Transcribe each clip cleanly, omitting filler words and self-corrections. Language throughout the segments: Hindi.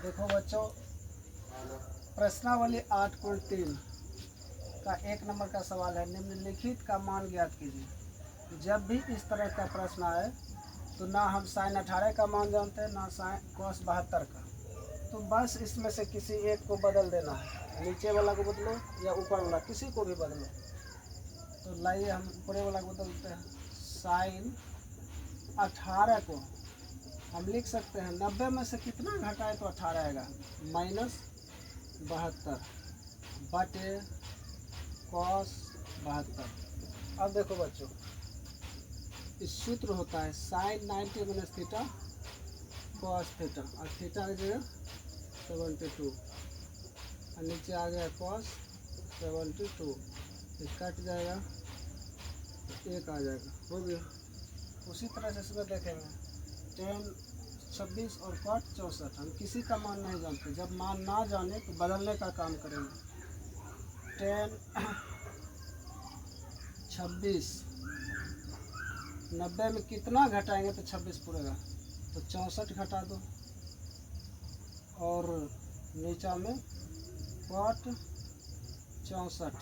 देखो बच्चों, प्रश्नावली 8.3 का 1 नंबर का सवाल है। निम्नलिखित का मान ज्ञात कीजिए। जब भी इस तरह का प्रश्न आए तो ना हम sin 18 का मान जानते हैं, ना cos 72 का। तो बस इसमें से किसी एक को बदल देना है। नीचे वाला को बदलो या ऊपर वाला, किसी को भी बदलो। तो लाइए हम ऊपर वाला को बदलते हैं। sin 18 को हम लिख सकते हैं 90 में से कितना घटाए तो 18 आएगा, -72 बटे cos 72। अब देखो बच्चों, इस सूत्र होता है sin 90 minus theta cos theta, और थीटा की जगह 72 और नीचे आ गया cos 72। ये कट जाएगा तो 1 आ जाएगा, हो गया। उसी तरह से इसमें देखेंगे tan 26 और cot 64। हम किसी का मान नहीं जानते, जब मान ना जाने तो बदलने का काम करेंगे। tan 26 90 में कितना घटाएंगे तो 26 पूरेगा, तो 64 घटा दो। और नीचा में cot 64,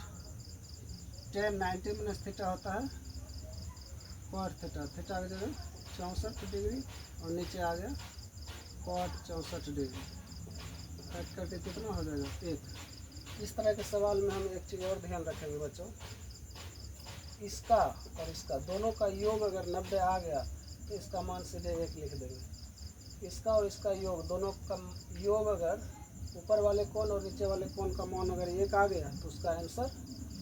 tan 90 माइनस थीटा होता है cot थीटा, थीटा की जगह 64 डिग्री और नीचे आ गया cot 64 डिग्री। कट करके कितना हो जाएगा, 1। इस तरह के सवाल में हम एक चीज़ और ध्यान रखेंगे बच्चों, इसका और इसका दोनों का योग अगर 90 आ गया तो इसका मान सीधे 1 लिख देंगे। इसका और इसका योग, दोनों का योग अगर ऊपर वाले कोण और नीचे वाले कोण का मान अगर 1 आ गया तो उसका आंसर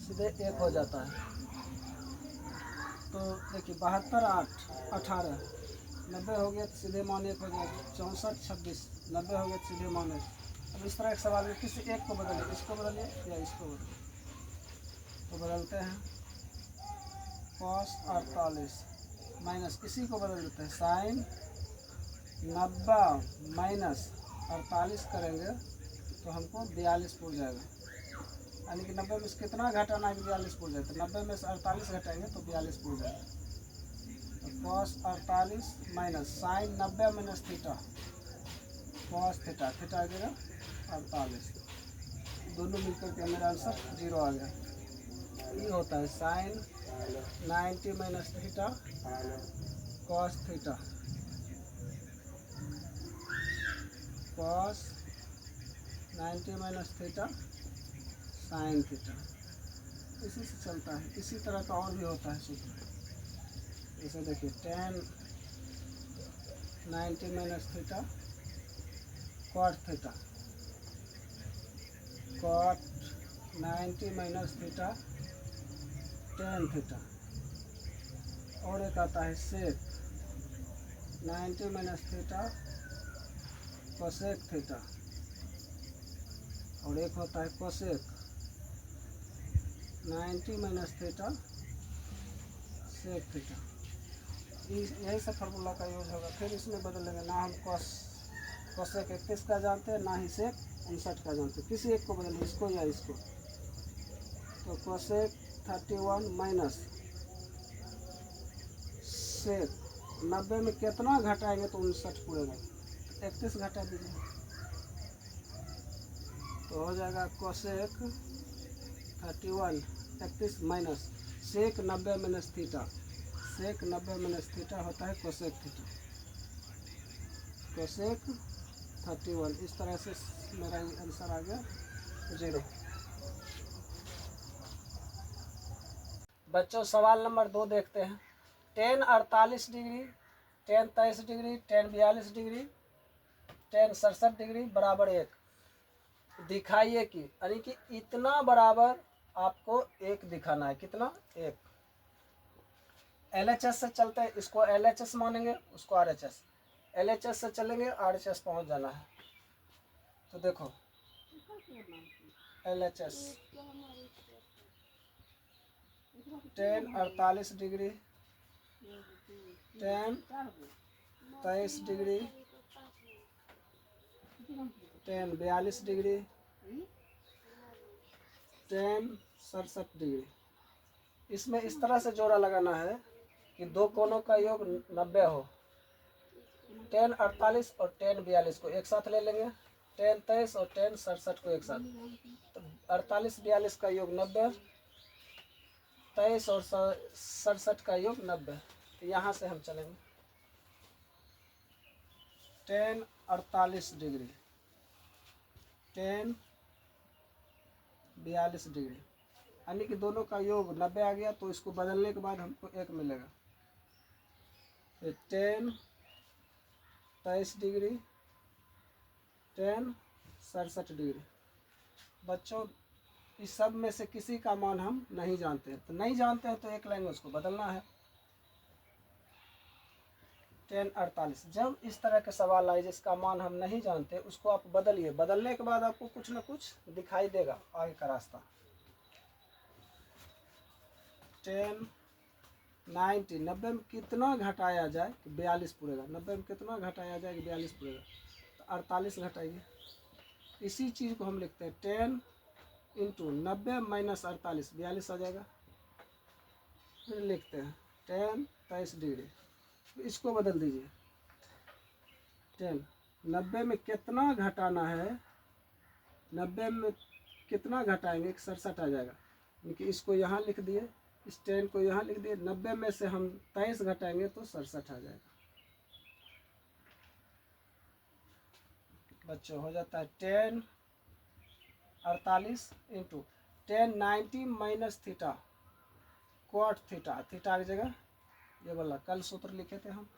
सीधे 1 हो जाता है। तो देखिए 72 8 18 90 हो गया तो सीधे मान 1 हो जाएगा। 64 26 90 हो गया तो सीधे मान 1। अब इस तरह के सवाल में किसी एक को बदलिए, इसको बदलिए या इसको बदलिए। तो बदलते हैं cos 48 माइनस, इसी को बदल देते हैं sin 90 माइनस 48 करेंगे तो हमको 42 पूर जाएगा। यानी कि 90 में से कितना घटाना है, 42 पूर जाए। तो 90 में से 48 घटाएंगे तो 42 पूर जाएगा। तो cos 48 minus sin 90 minus theta cos theta, थीटा आ गया 48, दोनों मिलकर के मेरा आंसर 0 आ गया। ये होता है sin 90 minus theta cos theta cos 90 minus theta sin theta. इसी से चलता है। इसी तरह का और भी होता है सूत्र। जैसे देखिए tan 90 minus theta cot theta cot 90 minus theta tan theta. और एक आता है sec 90 minus theta cosec theta, और एक होता है cosec 90 minus theta sec theta. यही सब फार्मूला का यूज होगा। फिर इसमें बदलेंगे, ना हम cosec 31 का जानते हैं, ना ही sec 59 का जानते हैं। किसी एक को बदलेंगे, इसको या इसको। तो cosec 31 माइनस sec 90 में कितना घटाएंगे तो 59 पूरेगा, 31 घटा दीजिए तो हो जाएगा cosec 31 31 minus sec 90 minus theta. sec 90 minus theta होता है cosec थीटा, cosec 31। इस तरह से मेरा आंसर आ गया 0। बच्चों सवाल नंबर 2 देखते हैं। tan 48 degree, tan 23 degree, tan 42 degree, tan 67 degree बराबर 1 दिखाइए कि, यानी कि इतना बराबर आपको 1 दिखाना है। कितना, 1। LHS से चलते हैं, इसको LHS मानेंगे, उसको RHS। LHS से चलेंगे, RHS पहुंच जाना है। तो देखो LHS tan 48 degree, tan 23 degree, tan 42 degree, tan 67 degree. इसमें इस तरह से जोड़ा लगाना है कि दो कोनों का योग 90 हो। tan 48 और tan 42 को एक साथ ले लेंगे। टेन 23 और टेन 67 को एक साथ, तो 48 42 का योग 90, 23 और 67 का योग 90। तो यहाँ से हम चलेंगे टेन 48 डिग्री, टेन 42 डिग्री, यानी कि दोनों का योग 90 आ गया। तो इसको बदलने के बाद हमको एक मिलेगा, फिर टेन 23 डिग्री, टेन 67 डिग्री। बच्चों इस सब में से किसी का मान हम नहीं जानते हैं, तो नहीं जानते हैं तो एक लाइन में उसको बदलना है। टेन 48, जब इस तरह के सवाल आए जिसका मान हम नहीं जानते, उसको आप बदलिए, बदलने के बाद आपको कुछ ना कुछ दिखाई देगा आगे का रास्ता। टेन 90, 90 में कितना घटाया जाए कि 42 पूरेगा, 90 में कितना घटाया जाए कि 42 पूरेगा, तो 48 घटाइए। इसी चीज़ को हम लिखते हैं 10 इंटू 90 माइनस 48, 42 आ जाएगा। फिर लिखते हैं 10 23 डिग्री, इसको बदल दीजिए। 10 90 में कितना घटाना है, 90 में कितना घटाएंगे कि 67 आ जाएगा, यानी इसको यहाँ लिख दिए, इस 10 को यहाँ लिख दिए। 90 में से हम 23 घटाएंगे तो 67 आ जाएगा। बच्चों हो जाता है 10 48 into 10 90 minus theta क्वाट theta, theta की जगह ये वाला कल सूत्र लिखे थे हम,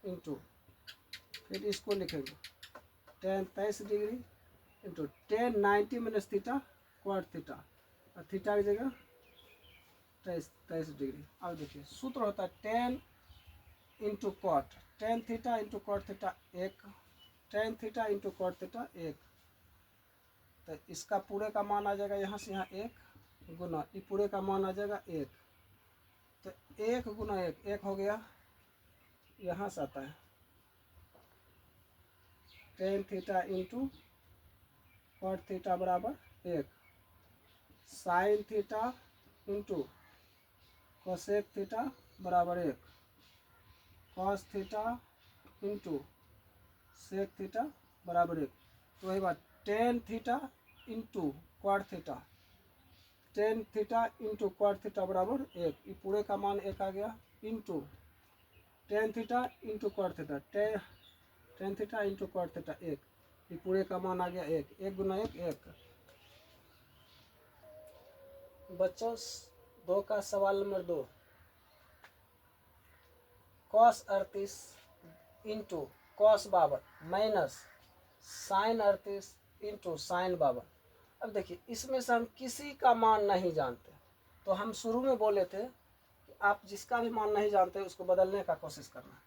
इंटू फिर इसको लिखेंगे 10 23 degree into 10 90 minus theta क्वाट theta, और थीटा की जगह 23 डिग्री। अब देखिए सूत्र होता है 10 into क्वाट, 10 theta into cot theta 1, 10 theta into cot theta 1। तो इसका पूरे का मान आ जाएगा यहाँ से यहाँ 1 गुना ये पूरे का मान आ जाएगा 1, तो 1 गुना 1 1 हो गया, यहाँ से आता है 10 थीटा इंटू क्वाट थीटा बराबर 1, sin theta into cosec theta बराबर 1, cos theta into sec theta बराबर 1। तो वही बात 10 theta into cot theta, 10 theta into cot theta बराबर 1, ये पूरे का मान 1 आ गया, into 10 theta into cot theta, 10 theta into cot theta 1, ये पूरे का मान आ गया 1, 1 गुना 1 1। बच्चों 2 का सवाल नंबर 2, cos 38 into cos 52 minus sin 38 into sin 52। अब देखिए इसमें से हम किसी का मान नहीं जानते, तो हम शुरू में बोले थे कि आप जिसका भी मान नहीं जानते उसको बदलने का कोशिश करना।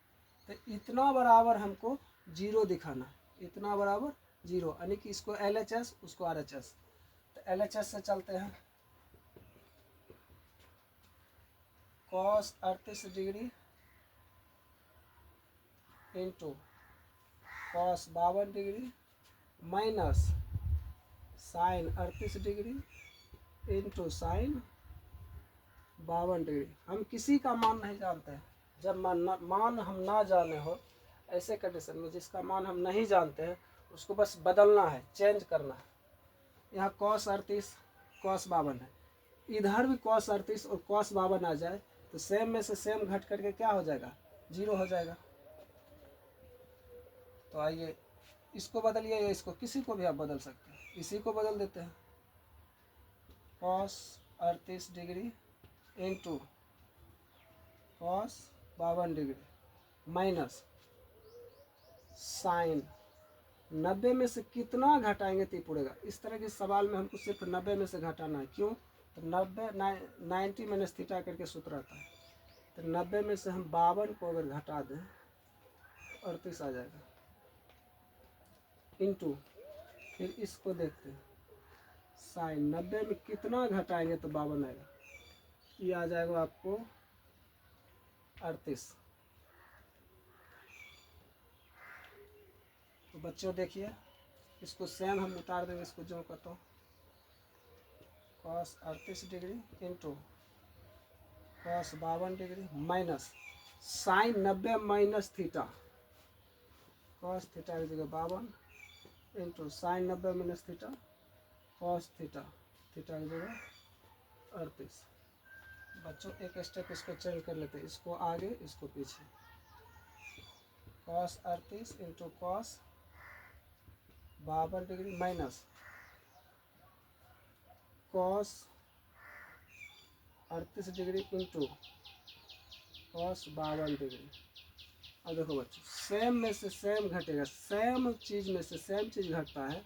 तो इतना बराबर हमको 0 दिखाना, इतना बराबर 0, यानी कि इसको LHS उसको RHS। तो LHS से चलते हैं, cos 38 degree into cos 52 degree minus sin 38 degree into sin 52 degree. हम किसी का मान नहीं जानते हैं, जब मान हम ना जाने हो ऐसे कंडीशन में जिसका मान हम नहीं जानते हैं उसको बस बदलना है, चेंज करना है। यहाँ कॉस 38 कॉस 52 है, इधर भी कॉस 38 और कॉस 52 आ जाए तो सेम में से सेम घट करके क्या हो जाएगा, 0 हो जाएगा। तो आइए इसको बदलिए या इसको, किसी को भी आप बदल सकते हैं, इसी को बदल देते हैं। Cos 38 degree into cos 52 degree minus sin 90 में से कितना घटाएंगे तो पूरेगा। इस तरह के सवाल में हमको सिर्फ 90 में से घटाना है, क्यों, तो 90 माइनस थीटा करके सूत्र आता है। तो 90 में से हम 52 को अगर घटा दें 38 आ जाएगा, इंटू फिर इसको देखते हैं साइन 90 में कितना घटाएंगे तो 52 आएगा, ये आ जाएगा आपको 38। तो बच्चों देखिए इसको सेम हम उतार देंगे, इसको जो करता हूँ cos 38 degree into cos 52 degree minus sin 90 minus theta, cos theta की जगह 52 into sin 90 minus theta cos theta, theta की जगह 38। बच्चों एक स्टेप इसको चेंज कर लेते हैं, इसको आगे इसको पीछे। Cos 38 into cos 52 degree minus cos 38 degree into cos 52 degree. अब देखो बच्चों, सेम में से सेम घटेगा, सेम चीज़ में से सेम चीज़ घटता है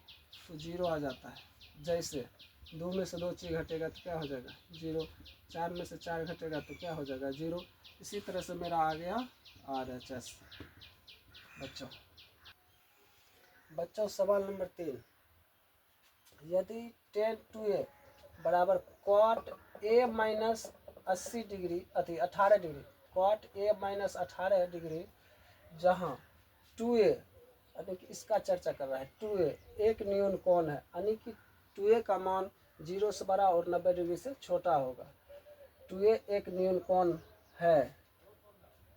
तो जीरो आ जाता है। जैसे 2 में से 2 चीज़ घटेगा तो क्या हो जाएगा, जीरो। 4 में से 4 घटेगा तो क्या हो जाएगा, जीरो। इसी तरह से मेरा आ गया RHS। बच्चों सवाल नंबर 3, यदि tan 2a बराबर कॉट a माइनस 80 डिग्री अति 18 degree, cot a minus 18 degree, जहाँ 2a यानी कि इसका चर्चा कर रहा है, 2a एक न्यून कोण है, यानी कि 2a का मान 0 से बड़ा और 90 डिग्री से छोटा होगा। 2a एक न्यून कोण है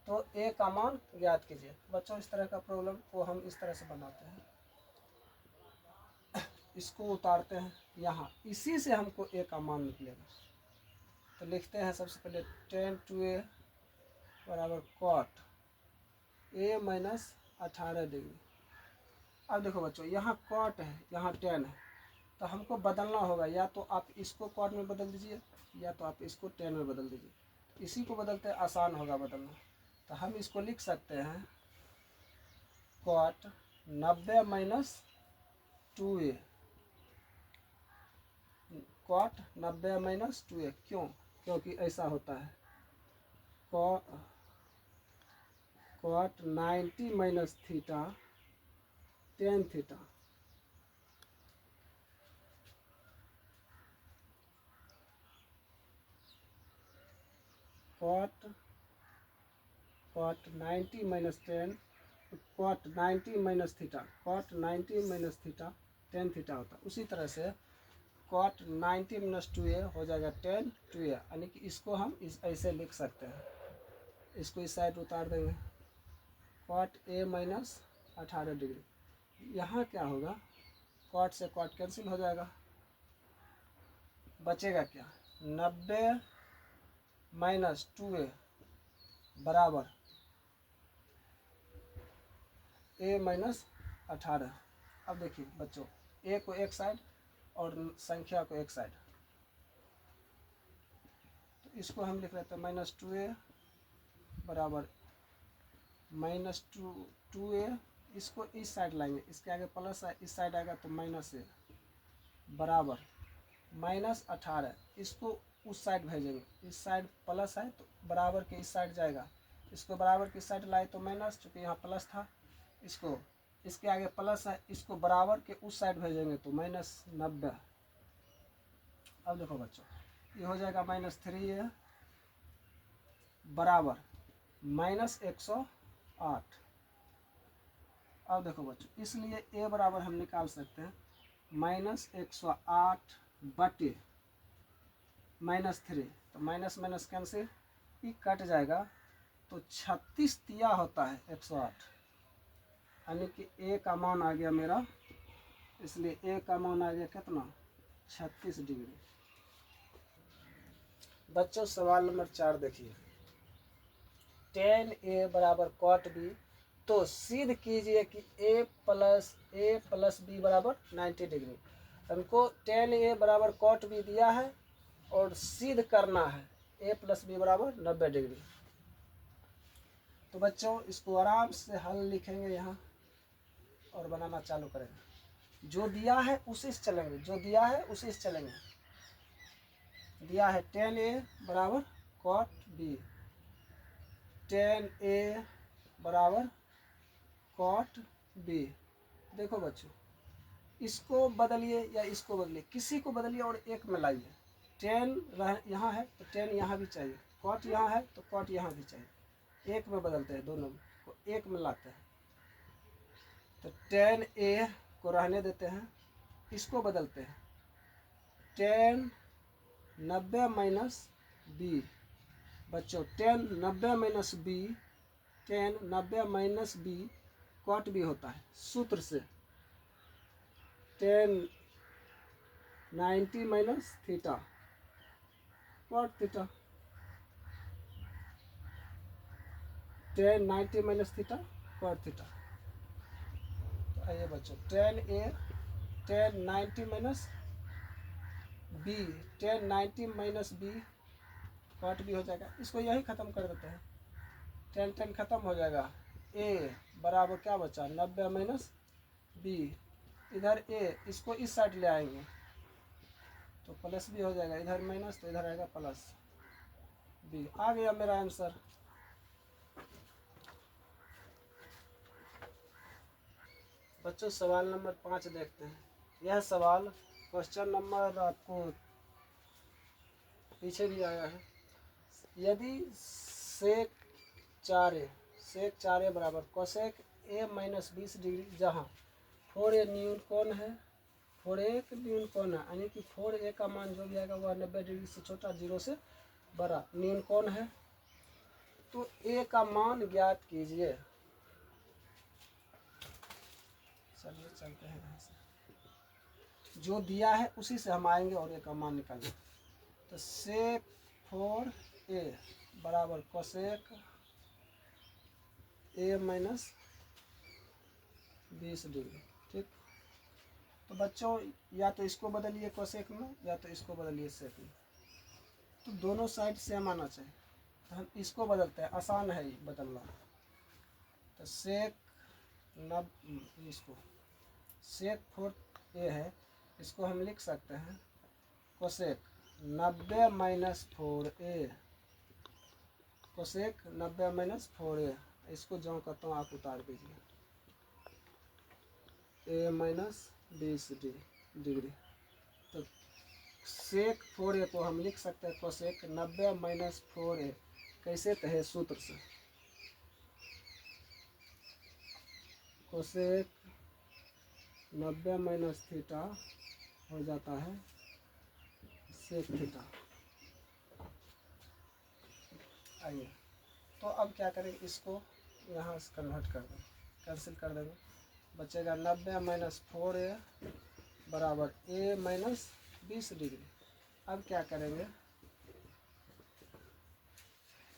तो a का मान ज्ञात कीजिए। बच्चों इस तरह का प्रॉब्लम को हम इस तरह से बनाते हैं, इसको उतारते हैं यहाँ, इसी से हमको a का मान निकलेगा। तो लिखते हैं सबसे पहले tan 2a बराबर कॉट a माइनस 18 डिग्री। अब देखो बच्चों, यहाँ कॉट है, यहाँ tan है, तो हमको बदलना होगा, या तो आप इसको कॉट में बदल दीजिए या तो आप इसको tan में बदल दीजिए। इसी को बदलते आसान होगा बदलना, तो हम इसको लिख सकते हैं cot 90 minus 2a, cot 90 minus 2a। क्यों? क्योंकि ऐसा होता है, cot 90 minus theta tan theta, cot 90 minus 10, cot 90 minus theta, cot 90 minus theta tan theta होता है। उसी तरह से कॉट 90 माइनस 2a हो जाएगा tan 2a, यानी कि इसको हम ऐसे लिख सकते हैं, इसको इस साइड उतार देंगे, कॉट a माइनस 18 डिग्री। यहाँ क्या होगा, कॉट से कॉट कैंसिल हो जाएगा, बचेगा क्या, 90 माइनस 2a बराबर a माइनस 18। अब देखिए बच्चों, a को एक साइड और संख्या को एक साइड, तो इसको हम लिख लेते हैं माइनस 2a बराबर माइनस 2a, इसको इस साइड लाएंगे, इसके आगे प्लस है, इस साइड आएगा तो माइनस a बराबर माइनस 18, इसको उस साइड भेजेंगे, इस साइड प्लस है तो बराबर के इस साइड जाएगा, इसको बराबर की साइड लाए तो माइनस, चूँकि यहाँ प्लस था, इसको इसके आगे प्लस है, इसको बराबर के उस साइड भेजेंगे तो माइनस 90। अब देखो बच्चों, ये हो जाएगा माइनस 3a बराबर माइनस 108। अब देखो बच्चों, इसलिए a बराबर हम निकाल सकते हैं माइनस 108 बटे माइनस 3, तो माइनस माइनस कैंसिल, ये कट जाएगा, तो 36 तिया होता है 108, यानी कि a का मान आ गया मेरा, इसलिए a का मान आ गया कितना, 36 डिग्री। बच्चों सवाल नंबर 4 देखिए, tan a बराबर cot b, तो सिद्ध कीजिए कि a प्लस b बराबर 90 डिग्री। हमको tan a बराबर cot b दिया है और सिद्ध करना है a प्लस b बराबर 90 डिग्री। तो बच्चों इसको आराम से हल लिखेंगे यहाँ और बनाना चालू करेंगे, जो दिया है उसी से चलेंगे, जो दिया है उसी से चलेंगे। दिया है tan a बराबर cot b, tan a बराबर cot b। देखो बच्चों, इसको बदलिए या इसको बदलिए, किसी को बदलिए और एक में लाइए। tan यहाँ है तो tan यहाँ भी चाहिए, cot यहाँ है तो cot यहाँ भी चाहिए, एक में बदलते हैं, दोनों को एक में लाते हैं। तो tan a को रहने देते हैं, इसको बदलते हैं tan 90 माइनस b। बच्चों tan 90 minus b tan 90 minus b cot b होता है सूत्र से। Tan 90 minus theta cot theta. Tan 90 minus theta cot theta. तो आइए बच्चों, tan 90 minus b, tan 90 minus b cot b हो जाएगा। इसको यही ख़त्म कर देते हैं, टेन टेन ख़त्म हो जाएगा। ए बराबर क्या बचा, 90 माइनस बी। इधर ए, इसको इस साइड ले आएंगे तो प्लस बी हो जाएगा, इधर माइनस तो इधर आएगा प्लस बी। आ गया मेरा आंसर। बच्चों सवाल नंबर 5 देखते हैं। यह सवाल क्वेश्चन नंबर आपको पीछे भी आया है। यदि सेक 4a बराबर कोसेक a माइनस 20 डिग्री, जहाँ 4a न्यून कोण है, 4a न्यून कोण है, यानी कि 4a का मान जो भी आएगा वह 90 डिग्री से छोटा, 0 से बड़ा न्यून कोण है। तो a का मान ज्ञात कीजिए। चलिए चलते हैं यहाँ से, जो दिया है उसी से हम आएंगे और a का मान निकालेंगे। तो सेक 4a बराबर कोसेक a माइनस 20 डिग्री। ठीक, तो बच्चों या तो इसको बदलिए कोसेक में, या तो इसको बदलिए सेक में। तो दोनों साइड सेम आना चाहिए, तो हम इसको बदलते हैं, आसान है ये बदलना। तो सेक इसको सेक 4a है, इसको हम लिख सकते हैं cosec 90 minus 4a, cosec 90 minus 4a। इसको जो करता हूँ आप उतार दीजिए, a माइनस 20 डिग्री। तो सेक 4a को हम लिख सकते हैं कोसेक 90 माइनस 4a। कैसे कहे, सूत्र से। कोसेक 90 माइनस थीटा हो जाता है सेक थीटा। आइए, तो अब क्या करेंगे, इसको यहाँ से कन्वर्ट कर देंगे, कैंसिल कर देंगे। बचेगा 90 माइनस 4a बराबर a माइनस 20 डिग्री। अब क्या करेंगे,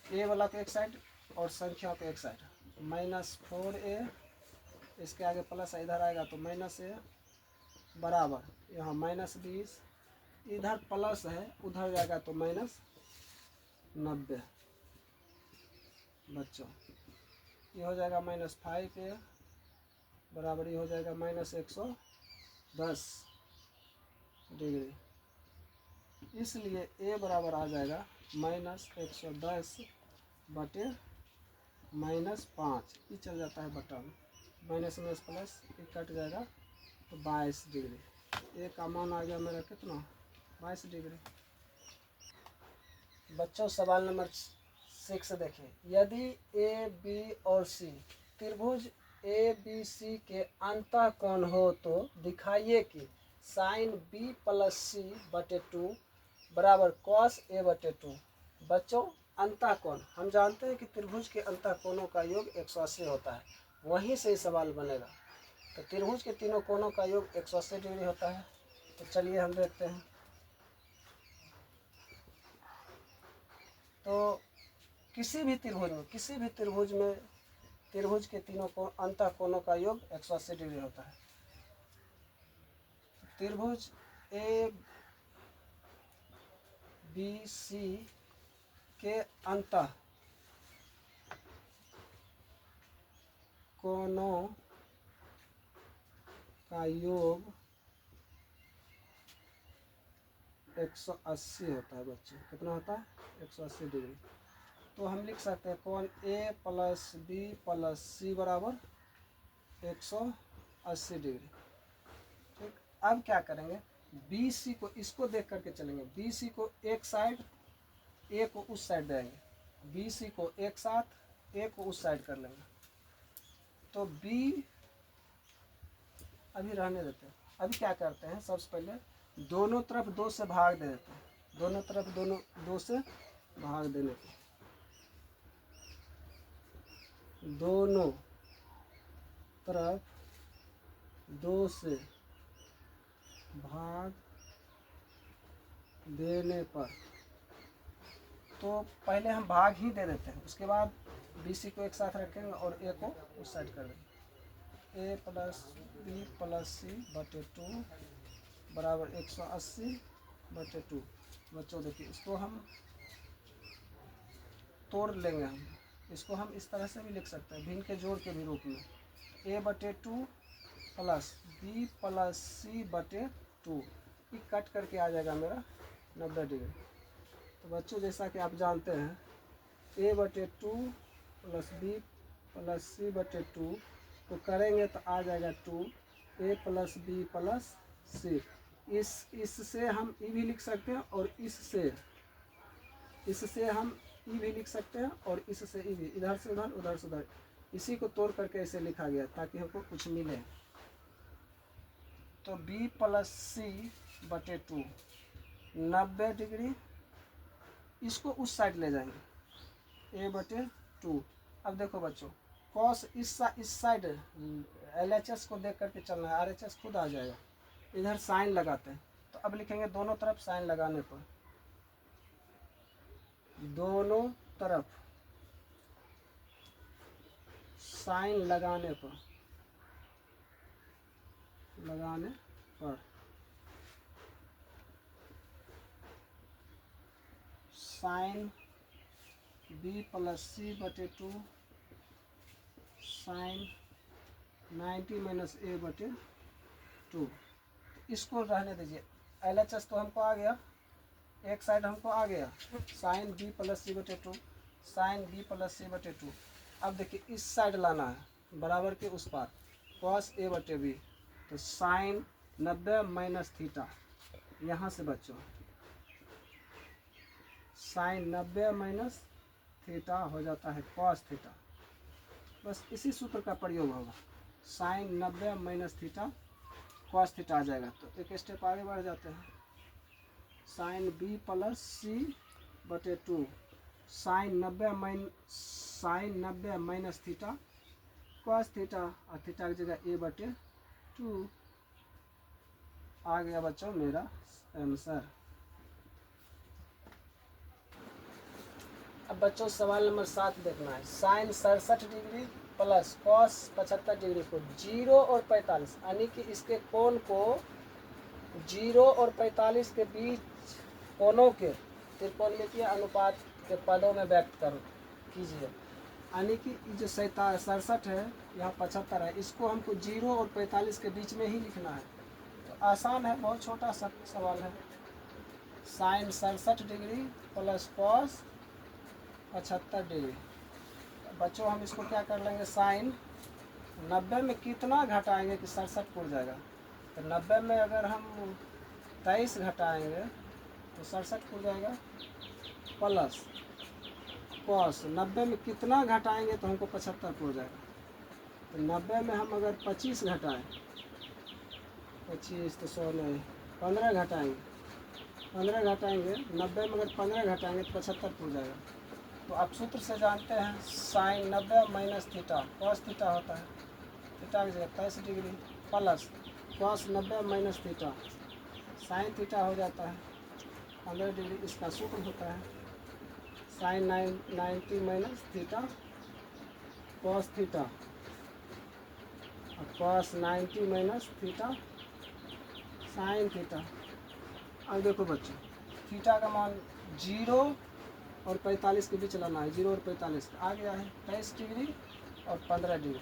ए वाला को एक साइड और संख्या को एक साइड, माइनस 4a, इसके आगे प्लस इधर आएगा तो माइनस a बराबर यहाँ माइनस 20, इधर प्लस है उधर जाएगा तो माइनस 90। बच्चों ये हो जाएगा माइनस 5a बराबर, ये हो जाएगा माइनस 110 डिग्री। इसलिए a बराबर आ जाएगा माइनस 110 बटे माइनस 5, ये चल जाता है बटा में, माइनस माइनस प्लस ये कट जाएगा तो 22 डिग्री। a का मान आ गया मेरा कितना, 22 डिग्री। बच्चों सवाल नंबर 6 देखें। यदि ए बी और सी त्रिभुज ए बी सी के अंतः कोण हो तो दिखाइए कि साइन बी प्लस सी बटे 2 बराबर कॉस ए बटे 2। बच्चों अंतः कोण हम जानते हैं कि त्रिभुज के अंतः कोणों का योग 180 होता है, वहीं से ही सवाल बनेगा। तो त्रिभुज के तीनों कोणों का योग 180 डिग्री होता है। तो चलिए हम देखते हैं। तो किसी भी त्रिभुज में त्रिभुज के तीनों कोण अंतः कोणों का योग 180 डिग्री होता है। त्रिभुज ए बी सी के अंतः कोणों का योग 180 होता है। बच्चों कितना होता है, 180 डिग्री। तो हम लिख सकते हैं कोण ए प्लस बी प्लस सी बराबर 180 डिग्री। ठीक, अब क्या करेंगे, बी सी को इसको देख करके चलेंगे। बी सी को एक साइड, ए को उस साइड देंगे, बी सी को एक साथ, ए को उस साइड कर लेंगे। तो बी अभी रहने देते हैं। अभी क्या करते हैं, सबसे पहले दोनों तरफ 2 से भाग दे देते हैं, दोनों तरफ 2 से भाग देने के दोनों तरफ 2 से भाग देने पर, तो पहले हम भाग ही दे देते हैं, उसके बाद BC को एक साथ रखेंगे और A को उस साइड कर देंगे। A plus B plus C बटे 2 बराबर 180 बटे 2। बच्चों देखिए इसको हम तोड़ लेंगे, हम इसको हम इस तरह से भी लिख सकते हैं, भिन्न के जोड़ के भी रूप में, A बटे 2 प्लस B प्लस C बटे 2, ये कट करके आ जाएगा मेरा 90 डिग्री। तो बच्चों जैसा कि आप जानते हैं A बटे 2 प्लस B प्लस C बटे 2 तो करेंगे तो आ जाएगा 2 A plus B plus C। इससे हम E भी लिख सकते हैं और इससे हम E भी लिख सकते हैं और इससे E भी, इधर से उधर उधर से उधर, इसी को तोड़ करके ऐसे लिखा गया ताकि हमको कुछ मिले। तो B प्लस C बटे 2 90 डिग्री, इसको उस साइड ले जाएंगे A बटे 2। अब देखो बच्चों कॉस इस साइड LHS को देख करके चलना है, RHS खुद आ जाएगा। इधर साइन लगाते हैं, तो अब लिखेंगे दोनों तरफ साइन लगाने पर, दोनों तरफ साइन लगाने पर साइन B प्लस C बटे 2 साइन 90 माइनस A बटे 2। इसको रहने दीजिए, LHS तो हमको आ गया, एक साइड हमको आ गया साइन B प्लस C बटे 2 साइन B प्लस C बटे 2। अब देखिए इस साइड लाना है बराबर के उस पार, कॉस A बटे B, तो साइन 90 माइनस थीटा, यहाँ से बच्चों साइन 90 माइनस थीटा हो जाता है कॉस थीटा। बस इसी सूत्र का प्रयोग होगा, sine 90 minus theta cos theta आ जाएगा। तो एक स्टेप आगे बढ़ जाते हैं, साइन B प्लस C बटे 2 sin 90 minus theta cos theta, और थीटा की जगह A बटे 2 आ गया बच्चों मेरा आंसर। अब बच्चों सवाल नंबर 7 देखना है, sin 67 degree plus cos 75 degree को 0 और 45, यानी कि इसके कोण को 0 और 45 के बीच कोणों के त्रिकोणमितीय अनुपात के पदों में व्यक्त कीजिए। यानी कि जो 67 है यहाँ 75 है, इसको हमको 0 और 45 के बीच में ही लिखना है। तो आसान है, बहुत छोटा सा सवाल है। Sin 67 degree plus cos 75 degree. बच्चों हम इसको क्या कर लेंगे, साइन 90 में कितना घटाएंगे कि 67 उड़ जाएगा, तो 90 में अगर हम 23 घटाएंगे तो 67 उड़ जाएगा, प्लस कॉस 90 में कितना घटाएंगे तो हमको 75 उड़ जाएगा। तो 90 में हम अगर 25 घटाएं, 25 तो 100 नहीं, 15 घटाएंगे, 90 में अगर 15 घटाएंगे तो 75 उड़ जाएगा। तो आप सूत्र से जानते हैं sine 90 minus theta cos theta होता है, थीटा की जगह 23 degree plus cos 90 minus theta sine theta हो जाता है 15 डिग्री। इसका सूत्र होता है sine 90 minus theta cos theta और cos 90 minus theta sine theta. अब देखो बच्चों थीटा का मान 0 और 45 के बीच लाना है, 0 और 45 आ गया है 23 डिग्री और 15 डिग्री।